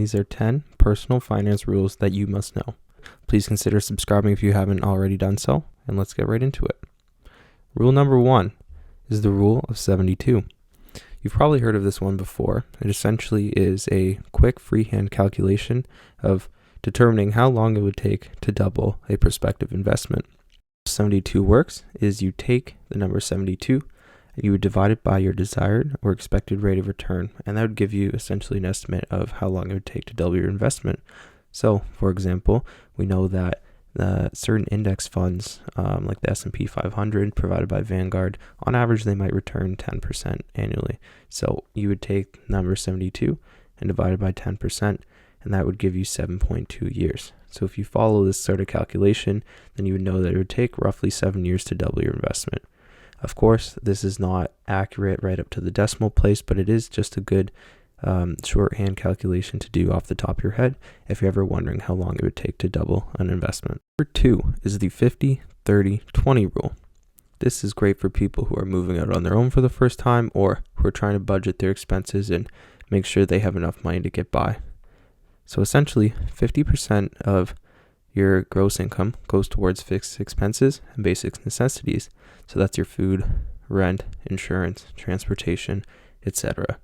These are 10 personal finance rules that you must know. Please consider subscribing if you haven't already done so, and let's get right into it. Rule number 1 is the rule of 72. You've probably heard of this one before. It essentially is a quick freehand calculation of determining how long it would take to double a prospective investment. 72 works is you take the number 72 and you would divide it by your desired or expected rate of return, and that would give you essentially an estimate of how long it would take to double your investment. So, for example, we know that certain index funds, like the S&P 500 provided by Vanguard, on average they might return 10% annually. So you would take number 72 and divide it by 10%, and that would give you 7.2 years. So if you follow this sort of calculation, then you would know that it would take roughly 7 years to double your investment. Of course, this is not accurate right up to the decimal place, but it is just a good shorthand calculation to do off the top of your head if you're ever wondering how long it would take to double an investment. Number 2 is the 50-30-20 rule. This is great for people who are moving out on their own for the first time or who are trying to budget their expenses and make sure they have enough money to get by. So essentially, 50% of your gross income goes towards fixed expenses and basic necessities. So that's your food, rent, insurance, transportation, etc.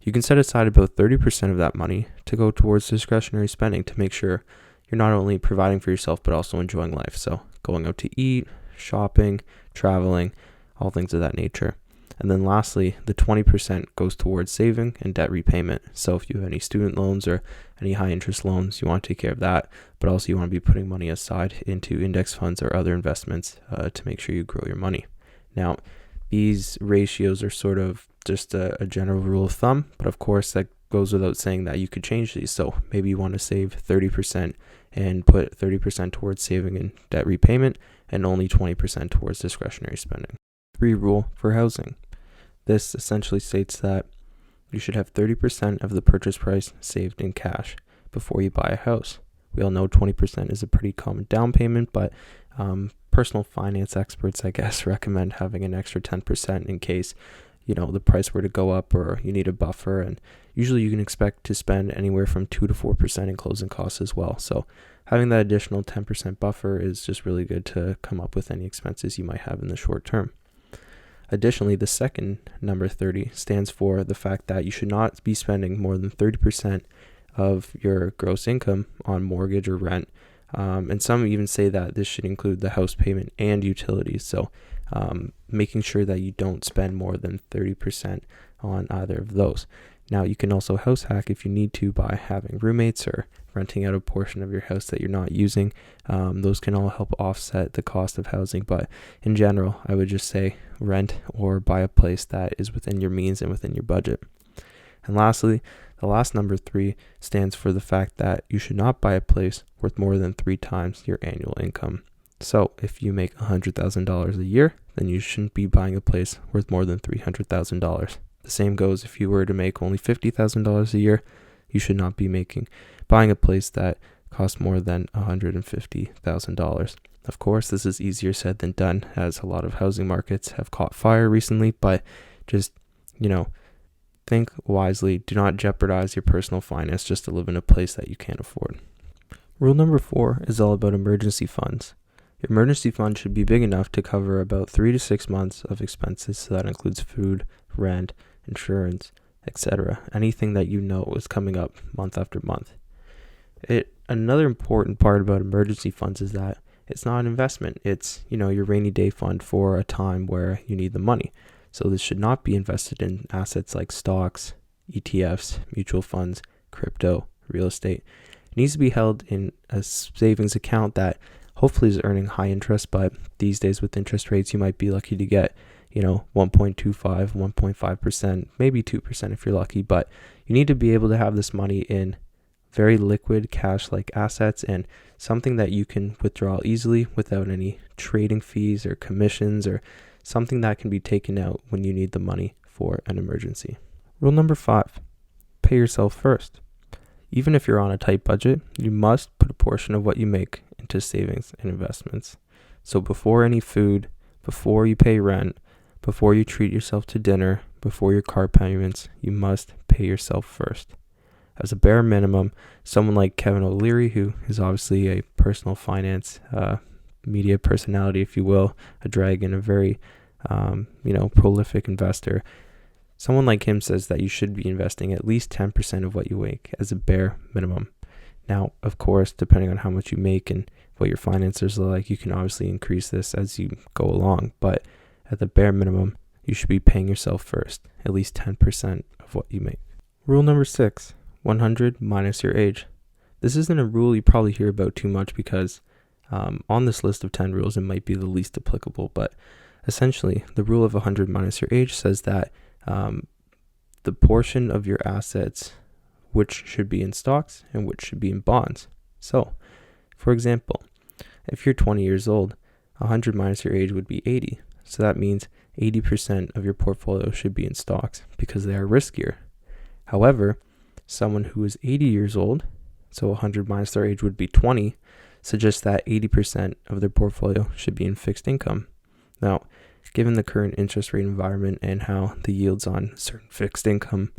You can set aside about 30% of that money to go towards discretionary spending to make sure you're not only providing for yourself but also enjoying life. So going out to eat, shopping, traveling, all things of that nature. And then lastly, the 20% goes towards saving and debt repayment. So if you have any student loans or any high interest loans, you want to take care of that, but also you want to be putting money aside into index funds or other investments to make sure you grow your money. Now, these ratios are sort of just a general rule of thumb, but of course that goes without saying that you could change these. So maybe you want to save 30% and put 30% towards saving and debt repayment and only 20% towards discretionary spending. 3 rule for housing. This essentially states that you should have 30% of the purchase price saved in cash before you buy a house. We all know 20% is a pretty common down payment, but personal finance experts, I guess, recommend having an extra 10% in case, the price were to go up or you need a buffer. And usually you can expect to spend anywhere from 2 to 4% in closing costs as well. So having that additional 10% buffer is just really good to come up with any expenses you might have in the short term. Additionally, the second number 30 stands for the fact that you should not be spending more than 30% of your gross income on mortgage or rent. And some even say that this should include the house payment and utilities. So making sure that you don't spend more than 30% on either of those. Now, you can also house hack if you need to by having roommates or renting out a portion of your house that you're not using. Those can all help offset the cost of housing. But in general, I would just say rent or buy a place that is within your means and within your budget. And lastly, the last number 3 stands for the fact that you should not buy a place worth more than 3 times your annual income. So if you make $100,000 a year, then you shouldn't be buying a place worth more than $300,000. The same goes if you were to make only $50,000 a year, you should not be buying a place that costs more than $150,000. Of course, this is easier said than done, as a lot of housing markets have caught fire recently, but just, think wisely. Do not jeopardize your personal finance just to live in a place that you can't afford. Rule number 4 is all about emergency funds. Your emergency fund should be big enough to cover about 3 to 6 months of expenses, so that includes food, rent, insurance, etc. Anything that is coming up month after month. Another important part about emergency funds is that it's not an investment. It's, your rainy day fund for a time where you need the money. So this should not be invested in assets like stocks, ETFs, mutual funds, crypto, real estate. It needs to be held in a savings account that hopefully is earning high interest, but these days with interest rates, you might be lucky to get 1.25, 1.5%, maybe 2% if you're lucky, but you need to be able to have this money in very liquid cash-like assets and something that you can withdraw easily without any trading fees or commissions, or something that can be taken out when you need the money for an emergency. Rule number 5, pay yourself first. Even if you're on a tight budget, you must put a portion of what you make into savings and investments. So before any food, before you pay rent, before you treat yourself to dinner, before your car payments, you must pay yourself first. as a bare minimum, someone like Kevin O'Leary, who is obviously a personal finance media personality, if you will, a dragon, a very prolific investor. Someone like him says that you should be investing at least 10% of what you make as a bare minimum. Now, of course, depending on how much you make and what your finances are like, you can obviously increase this as you go along. But at the bare minimum, you should be paying yourself first, at least 10% of what you make. Rule number 6, 100 minus your age. This isn't a rule you probably hear about too much because on this list of 10 rules, it might be the least applicable. But essentially, the rule of 100 minus your age says that the portion of your assets which should be in stocks and which should be in bonds. So, for example, if you're 20 years old, 100 minus your age would be 80. So that means 80% of your portfolio should be in stocks because they are riskier. However, someone who is 80 years old, so 100 minus their age would be 20, suggests that 80% of their portfolio should be in fixed income. Now, given the current interest rate environment and how the yields on certain fixed income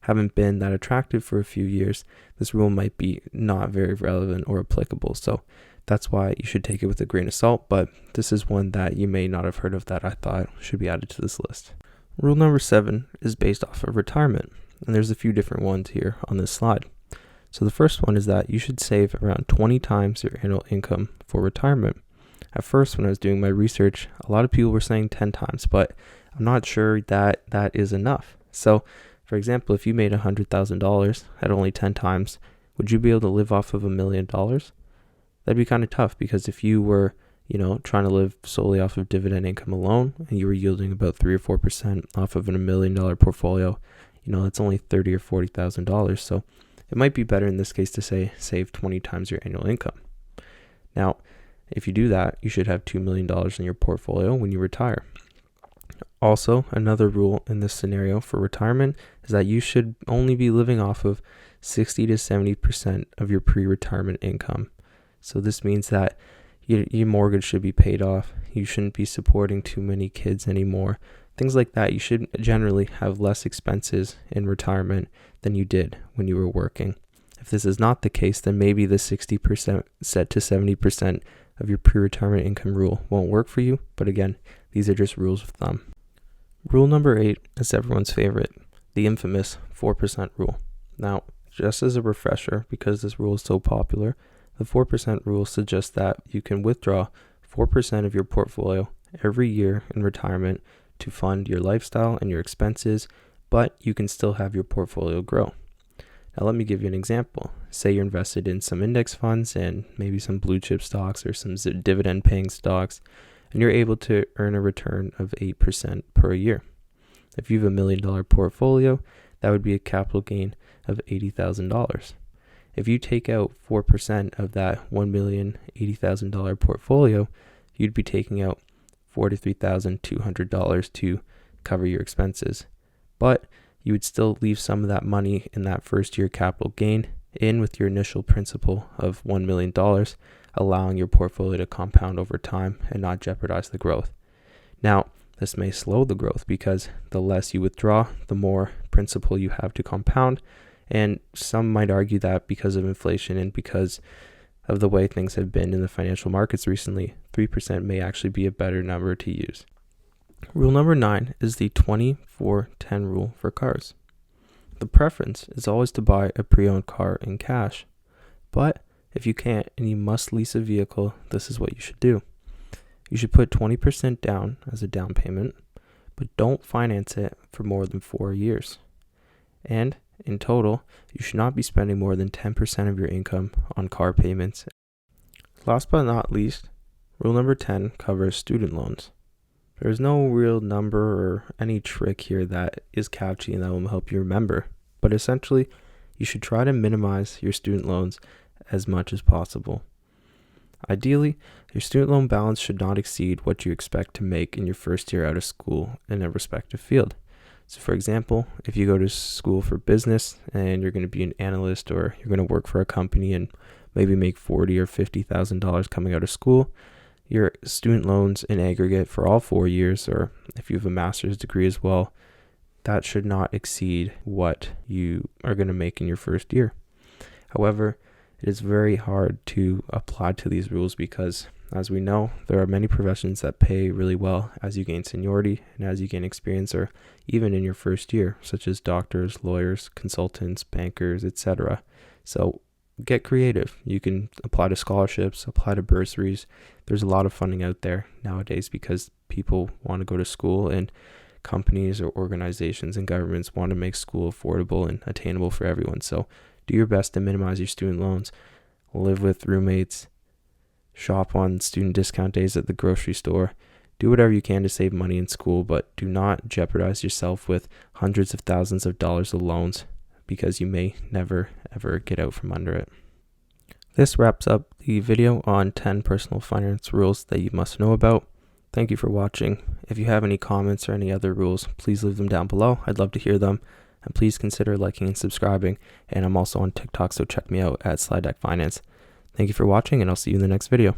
haven't been that attractive for a few years, this rule might be not very relevant or applicable. So that's why you should take it with a grain of salt, but this is one that you may not have heard of that I thought should be added to this list. Rule number 7 is based off of retirement, and there's a few different ones here on this slide. So the first one is that you should save around 20 times your annual income for retirement. At first, when I was doing my research, a lot of people were saying 10 times, but I'm not sure that that is enough. So, for example, if you made $100,000 at only 10 times, would you be able to live off of $1 million? That'd be kind of tough because if you were, trying to live solely off of dividend income alone and you were yielding about 3 or 4% off of a $1 million portfolio, that's only $30,000 or $40,000. So it might be better in this case to say save 20 times your annual income. Now, if you do that, you should have $2 million in your portfolio when you retire. Also, another rule in this scenario for retirement is that you should only be living off of 60 to 70% of your pre-retirement income. So this means that your mortgage should be paid off. You shouldn't be supporting too many kids anymore. Things like that. You should generally have less expenses in retirement than you did when you were working. If this is not the case, then maybe the 60% set to 70% of your pre-retirement income rule won't work for you. But again, these are just rules of thumb. Rule number 8 is everyone's favorite, the infamous 4% rule. Now, just as a refresher, because this rule is so popular, the 4% rule suggests that you can withdraw 4% of your portfolio every year in retirement to fund your lifestyle and your expenses, but you can still have your portfolio grow. Now, let me give you an example. Say you're invested in some index funds and maybe some blue chip stocks or some dividend paying stocks, and you're able to earn a return of 8% per year. If you have $1 million portfolio, that would be a capital gain of $80,000. If you take out 4% of that $1,080,000 portfolio, you'd be taking out $43,200 to cover your expenses. But you would still leave some of that money in that first year capital gain in with your initial principal of $1 million, allowing your portfolio to compound over time and not jeopardize the growth. Now, this may slow the growth because the less you withdraw, the more principal you have to compound. And some might argue that because of inflation and because of the way things have been in the financial markets recently, 3% may actually be a better number to use. Rule number 9 is the 20-4-10 rule for cars. The preference is always to buy a pre-owned car in cash, but if you can't and you must lease a vehicle, this is what you should do. You should put 20% down as a down payment, but don't finance it for more than 4 years. And in total, you should not be spending more than 10% of your income on car payments. Last but not least, rule number 10 covers student loans. There's no real number or any trick here that is catchy and that will help you remember, but essentially, you should try to minimize your student loans as much as possible. Ideally, your student loan balance should not exceed what you expect to make in your first year out of school in a respective field. So for example, if you go to school for business and you're going to be an analyst or you're going to work for a company and maybe make $40,000 or $50,000 coming out of school, your student loans in aggregate for all 4 years, or if you have a master's degree as well, that should not exceed what you are going to make in your first year. However, it is very hard to apply to these rules because, as we know, there are many professions that pay really well as you gain seniority and as you gain experience, or even in your first year, such as doctors, lawyers, consultants, bankers, etc. So get creative. You can apply to scholarships, apply to bursaries. There's a lot of funding out there nowadays because people want to go to school, and companies or organizations and governments want to make school affordable and attainable for everyone. So do your best to minimize your student loans, live with roommates, shop on student discount days at the grocery store. Do whatever you can to save money in school, but do not jeopardize yourself with hundreds of thousands of dollars of loans because you may never ever get out from under it. This wraps up the video on 10 personal finance rules that you must know about. Thank you for watching. If you have any comments or any other rules, please leave them down below. I'd love to hear them. And please consider liking and subscribing. And I'm also on TikTok, so check me out at Slide Deck Finance. Thank you for watching, and I'll see you in the next video.